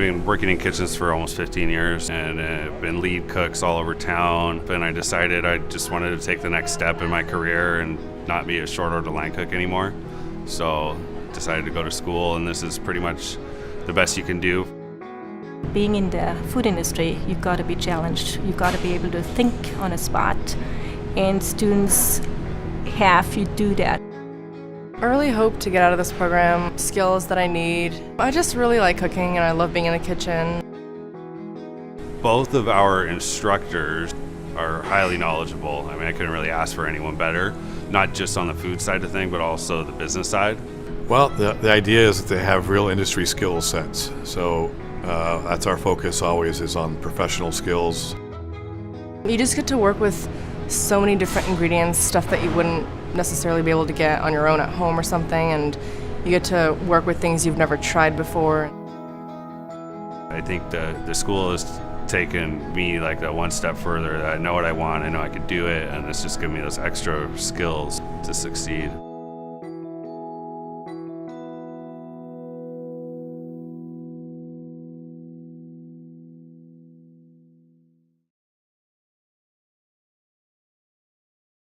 been working in kitchens for almost 15 years and been lead cooks all over town. And I decided I just wanted to take the next step in my career and not be a short order line cook anymore. So decided to go to school, and this is pretty much the best you can do. Being in the food industry, you've got to be challenged. You've got to be able to think on a spot, and students have you do that. I really hope to get out of this program skills that I need. I just really like cooking and I love being in the kitchen. Both of our instructors are highly knowledgeable. I mean, I couldn't really ask for anyone better, not just on the food side of things, but also the business side. Well, the idea is that they have real industry skill sets. So that's our focus always, is on professional skills. You just get to work with so many different ingredients, stuff that you wouldn't necessarily be able to get on your own at home or something, and you get to work with things you've never tried before. I think the school has taken me like that one step further. That I know what I want, I know I could do it, and it's just given me those extra skills to succeed.